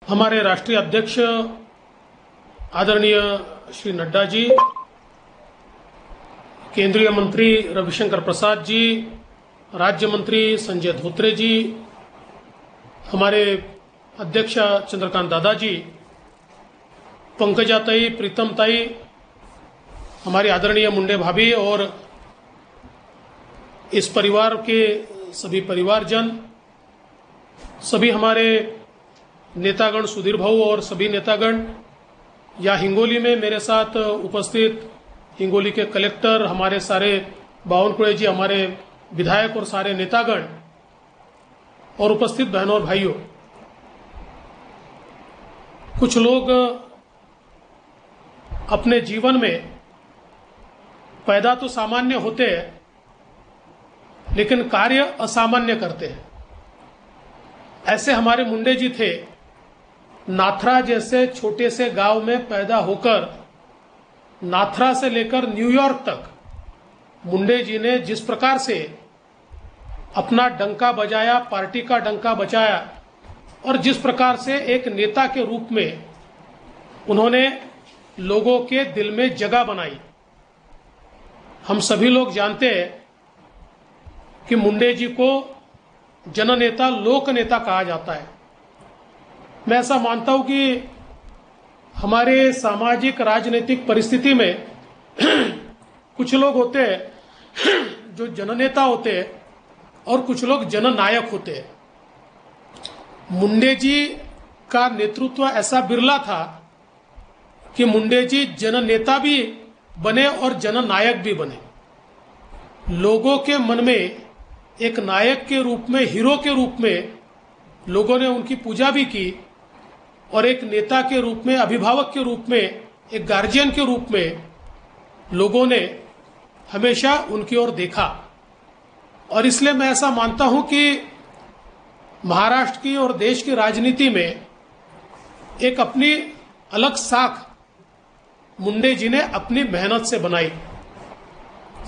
हमारे राष्ट्रीय अध्यक्ष आदरणीय श्री नड्डा जी, केंद्रीय मंत्री रविशंकर प्रसाद जी, राज्य मंत्री संजय धोत्रे जी, हमारे अध्यक्ष चंद्रकांत दादाजी, पंकजाताई, प्रीतमताई, हमारी आदरणीय मुंडे भाभी और इस परिवार के सभी परिवारजन, सभी हमारे नेतागण, सुधीर भाऊ और सभी नेतागण, या हिंगोली में मेरे साथ उपस्थित हिंगोली के कलेक्टर, हमारे सारे बावनकुळे जी, हमारे विधायक और सारे नेतागण और उपस्थित बहनों और भाइयों, कुछ लोग अपने जीवन में पैदा तो सामान्य होते हैं लेकिन कार्य असामान्य करते हैं। ऐसे हमारे मुंडे जी थे। नाथरा जैसे छोटे से गांव में पैदा होकर नाथरा से लेकर न्यूयॉर्क तक मुंडे जी ने जिस प्रकार से अपना डंका बजाया, पार्टी का डंका बजाया और जिस प्रकार से एक नेता के रूप में उन्होंने लोगों के दिल में जगह बनाई। हम सभी लोग जानते हैं कि मुंडे जी को जननेता, लोक नेता कहा जाता है। मैं ऐसा मानता हूं कि हमारे सामाजिक राजनीतिक परिस्थिति में कुछ लोग होते हैं जो जननेता होते हैं और कुछ लोग जननायक होते हैं। मुंडे जी का नेतृत्व ऐसा बिरला था कि मुंडे जी जननेता भी बने और जननायक भी बने। लोगों के मन में एक नायक के रूप में, हीरो के रूप में लोगों ने उनकी पूजा भी की और एक नेता के रूप में, अभिभावक के रूप में, एक गार्जियन के रूप में लोगों ने हमेशा उनकी ओर देखा। और इसलिए मैं ऐसा मानता हूं कि महाराष्ट्र की और देश की राजनीति में एक अपनी अलग साख मुंडे जी ने अपनी मेहनत से बनाई।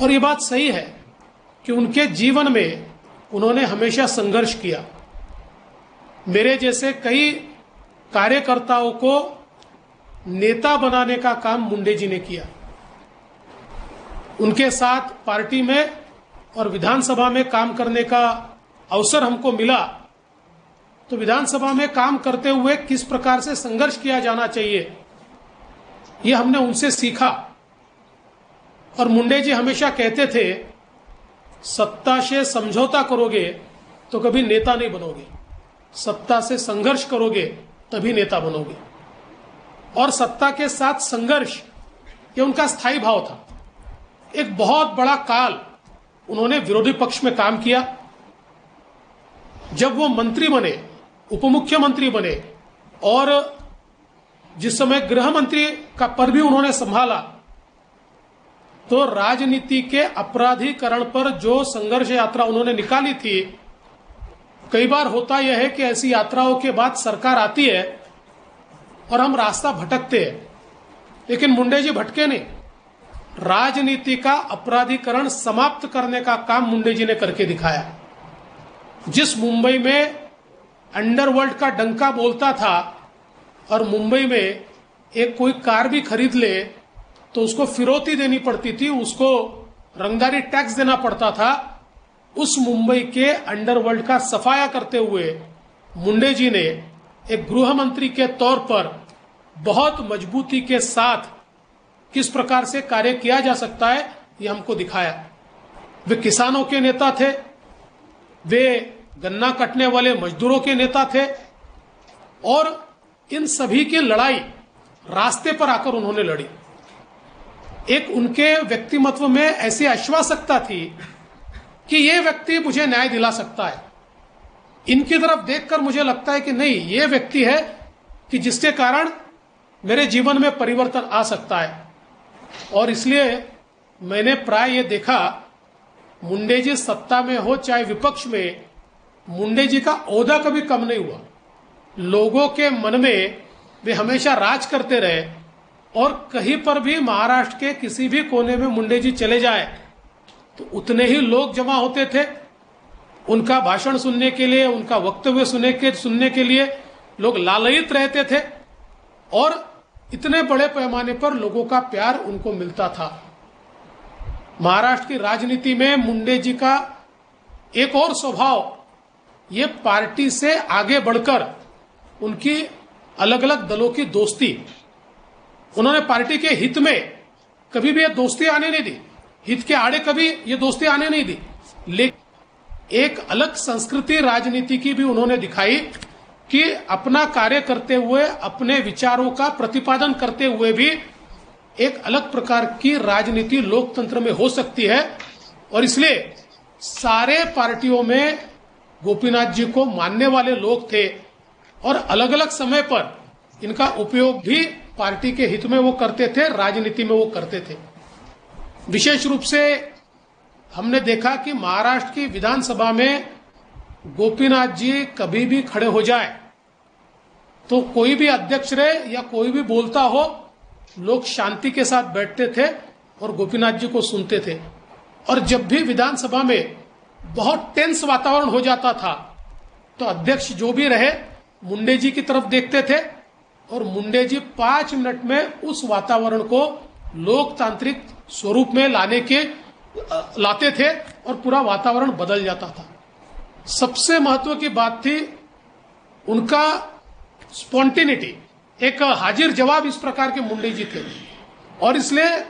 और ये बात सही है कि उनके जीवन में उन्होंने हमेशा संघर्ष किया। मेरे जैसे कई कार्यकर्ताओं को नेता बनाने का काम मुंडे जी ने किया। उनके साथ पार्टी में और विधानसभा में काम करने का अवसर हमको मिला, तो विधानसभा में काम करते हुए किस प्रकार से संघर्ष किया जाना चाहिए, ये हमने उनसे सीखा। और मुंडे जी हमेशा कहते थे, सत्ता से समझौता करोगे तो कभी नेता नहीं बनोगे, सत्ता से संघर्ष करोगे तभी नेता बनोगे। और सत्ता के साथ संघर्ष, ये उनका स्थायी भाव था। एक बहुत बड़ा काल उन्होंने विरोधी पक्ष में काम किया। जब वो मंत्री बने, उप मुख्यमंत्री बने और जिस समय गृह मंत्री का पद भी उन्होंने संभाला, तो राजनीति के अपराधीकरण पर जो संघर्ष यात्रा उन्होंने निकाली थी, कई बार होता यह है कि ऐसी यात्राओं के बाद सरकार आती है और हम रास्ता भटकते हैं, लेकिन मुंडे जी भटके नहीं। राजनीति का अपराधीकरण समाप्त करने का काम मुंडे जी ने करके दिखाया। जिस मुंबई में अंडरवर्ल्ड का डंका बोलता था और मुंबई में एक कोई कार भी खरीद ले तो उसको फिरौती देनी पड़ती थी, उसको रंगदारी टैक्स देना पड़ता था, उस मुंबई के अंडरवर्ल्ड का सफाया करते हुए मुंडे जी ने एक गृह मंत्री के तौर पर बहुत मजबूती के साथ किस प्रकार से कार्य किया जा सकता है, ये हमको दिखाया। वे किसानों के नेता थे, वे गन्ना कटने वाले मजदूरों के नेता थे और इन सभी की लड़ाई रास्ते पर आकर उन्होंने लड़ी। एक उनके व्यक्तिमत्व में ऐसी आश्वासकता थी कि ये व्यक्ति मुझे न्याय दिला सकता है। इनकी तरफ देखकर मुझे लगता है कि नहीं, ये व्यक्ति है कि जिसके कारण मेरे जीवन में परिवर्तन आ सकता है। और इसलिए मैंने प्राय ये देखा, मुंडे जी सत्ता में हो चाहे विपक्ष में, मुंडे जी का ओहदा कभी कम नहीं हुआ। लोगों के मन में वे हमेशा राज करते रहे और कहीं पर भी महाराष्ट्र के किसी भी कोने में मुंडे जी चले जाए तो उतने ही लोग जमा होते थे उनका भाषण सुनने के लिए, उनका वक्तव्य सुनने के लिए। लोग लालयित रहते थे और इतने बड़े पैमाने पर लोगों का प्यार उनको मिलता था। महाराष्ट्र की राजनीति में मुंडे जी का एक और स्वभाव, ये पार्टी से आगे बढ़कर उनकी अलग अलग दलों की दोस्ती, उन्होंने पार्टी के हित में कभी भी ये दोस्ती आने नहीं दी, हित के आड़े कभी ये दोस्ती आने नहीं दी। लेकिन एक अलग संस्कृति राजनीति की भी उन्होंने दिखाई कि अपना कार्य करते हुए, अपने विचारों का प्रतिपादन करते हुए भी एक अलग प्रकार की राजनीति लोकतंत्र में हो सकती है। और इसलिए सारे पार्टियों में गोपीनाथ जी को मानने वाले लोग थे और अलग अलग समय पर इनका उपयोग भी पार्टी के हित में वो करते थे, राजनीति में वो करते थे। विशेष रूप से हमने देखा कि महाराष्ट्र की विधानसभा में गोपीनाथ जी कभी भी खड़े हो जाए तो कोई भी अध्यक्ष रहे या कोई भी बोलता हो, लोग शांति के साथ बैठते थे और गोपीनाथ जी को सुनते थे। और जब भी विधानसभा में बहुत टेंस वातावरण हो जाता था तो अध्यक्ष जो भी रहे मुंडे जी की तरफ देखते थे और मुंडे जी 5 मिनट में उस वातावरण को लोकतांत्रिक स्वरूप में लाते थे और पूरा वातावरण बदल जाता था। सबसे महत्व की बात थी उनका स्पॉन्टेनिटी, एक हाजिर जवाब इस प्रकार के मुंडे जी थे। और इसलिए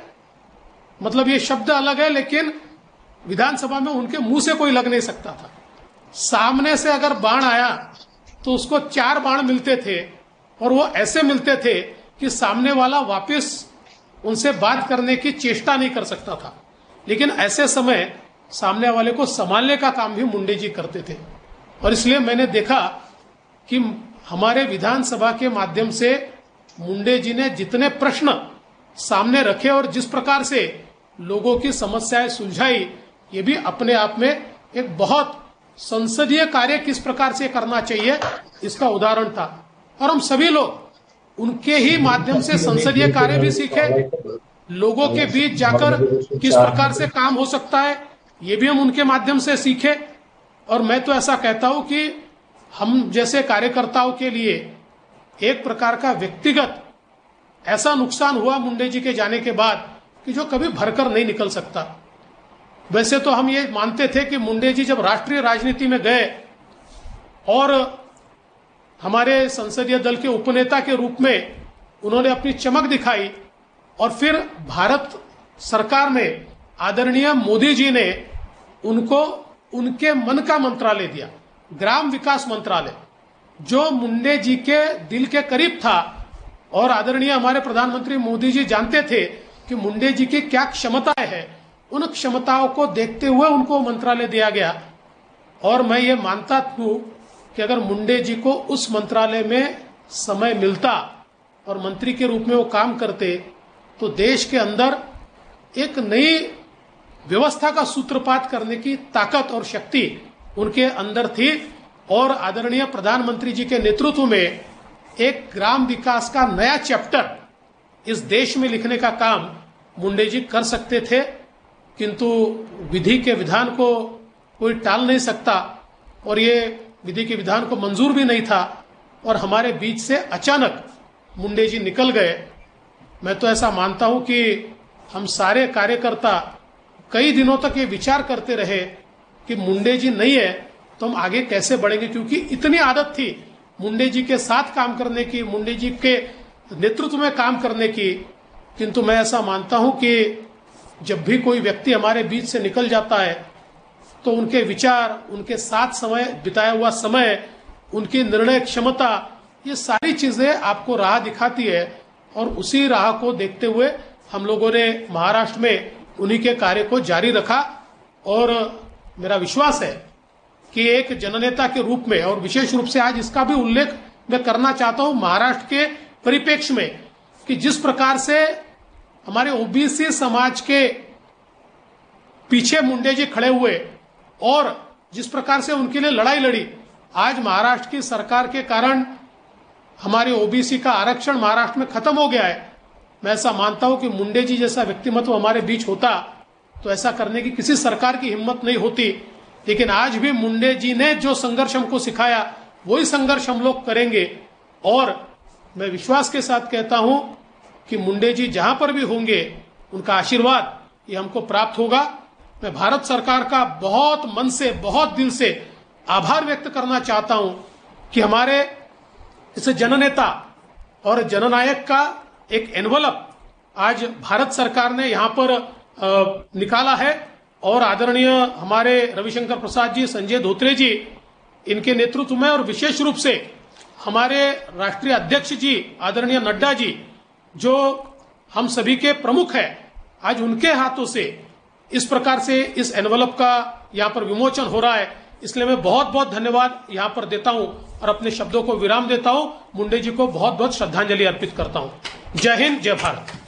मतलब ये शब्द अलग है, लेकिन विधानसभा में उनके मुंह से कोई लग नहीं सकता था। सामने से अगर बाण आया तो उसको 4 बाण मिलते थे और वो ऐसे मिलते थे कि सामने वाला वापस उनसे बात करने की चेष्टा नहीं कर सकता था। लेकिन ऐसे समय सामने वाले को संभालने का काम भी मुंडे जी करते थे। और इसलिए मैंने देखा कि हमारे विधानसभा के माध्यम से मुंडे जी ने जितने प्रश्न सामने रखे और जिस प्रकार से लोगों की समस्याएं सुलझाई, ये भी अपने आप में एक बहुत संसदीय कार्य किस प्रकार से करना चाहिए इसका उदाहरण था। और हम सभी लोग उनके ही माध्यम से संसदीय कार्य भी सीखे, लोगों के बीच जाकर किस प्रकार से काम हो सकता है ये भी हम उनके माध्यम से सीखे। और मैं तो ऐसा कहता हूं कि हम जैसे कार्यकर्ताओं के लिए एक प्रकार का व्यक्तिगत ऐसा नुकसान हुआ मुंडे जी के जाने के बाद कि जो कभी भरकर नहीं निकल सकता। वैसे तो हम ये मानते थे कि मुंडे जी जब राष्ट्रीय राजनीति में गए और हमारे संसदीय दल के उपनेता के रूप में उन्होंने अपनी चमक दिखाई और फिर भारत सरकार में आदरणीय मोदी जी ने उनको उनके मन का मंत्रालय दिया, ग्राम विकास मंत्रालय, जो मुंडे जी के दिल के करीब था। और आदरणीय हमारे प्रधानमंत्री मोदी जी जानते थे कि मुंडे जी की क्या क्षमताएं हैं, उन क्षमताओं को देखते हुए उनको मंत्रालय दिया गया। और मैं ये मानता हूं कि अगर मुंडे जी को उस मंत्रालय में समय मिलता और मंत्री के रूप में वो काम करते तो देश के अंदर एक नई व्यवस्था का सूत्रपात करने की ताकत और शक्ति उनके अंदर थी। और आदरणीय प्रधानमंत्री जी के नेतृत्व में एक ग्राम विकास का नया चैप्टर इस देश में लिखने का काम मुंडे जी कर सकते थे। किंतु विधि के विधान को कोई टाल नहीं सकता और ये विधि के विधान को मंजूर भी नहीं था और हमारे बीच से अचानक मुंडे जी निकल गए। मैं तो ऐसा मानता हूं कि हम सारे कार्यकर्ता कई दिनों तक ये विचार करते रहे कि मुंडे जी नहीं है तो हम आगे कैसे बढ़ेंगे, क्योंकि इतनी आदत थी मुंडे जी के साथ काम करने की, मुंडे जी के नेतृत्व में काम करने की। किंतु मैं ऐसा मानता हूं कि जब भी कोई व्यक्ति हमारे बीच से निकल जाता है तो उनके विचार, उनके साथ समय बिताया हुआ समय, उनकी निर्णय क्षमता, ये सारी चीजें आपको राह दिखाती है। और उसी राह को देखते हुए हम लोगों ने महाराष्ट्र में उन्हीं के कार्य को जारी रखा। और मेरा विश्वास है कि एक जननेता के रूप में, और विशेष रूप से आज इसका भी उल्लेख मैं करना चाहता हूं महाराष्ट्र के परिप्रेक्ष्य में, कि जिस प्रकार से हमारे ओबीसी समाज के पीछे मुंडे जी खड़े हुए और जिस प्रकार से उनके लिए लड़ाई लड़ी, आज महाराष्ट्र की सरकार के कारण हमारे ओबीसी का आरक्षण महाराष्ट्र में खत्म हो गया है। मैं ऐसा मानता हूं कि मुंडे जी जैसा व्यक्तिमत्व हमारे बीच होता तो ऐसा करने की किसी सरकार की हिम्मत नहीं होती। लेकिन आज भी मुंडे जी ने जो संघर्ष हमको सिखाया वही संघर्ष हम लोग करेंगे। और मैं विश्वास के साथ कहता हूं कि मुंडे जी जहां पर भी होंगे उनका आशीर्वाद ये हमको प्राप्त होगा। मैं भारत सरकार का बहुत मन से, बहुत दिल से आभार व्यक्त करना चाहता हूं कि हमारे इस जननेता और जननायक का एक एनवलप आज भारत सरकार ने यहां पर निकाला है और आदरणीय हमारे रविशंकर प्रसाद जी, संजय धोत्रे जी, इनके नेतृत्व में और विशेष रूप से हमारे राष्ट्रीय अध्यक्ष जी आदरणीय नड्डा जी, जो हम सभी के प्रमुख हैं, आज उनके हाथों से इस प्रकार से इस एनवलप का यहाँ पर विमोचन हो रहा है। इसलिए मैं बहुत बहुत धन्यवाद यहाँ पर देता हूँ और अपने शब्दों को विराम देता हूँ। मुंडे जी को बहुत बहुत श्रद्धांजलि अर्पित करता हूँ। जय हिंद, जय भारत।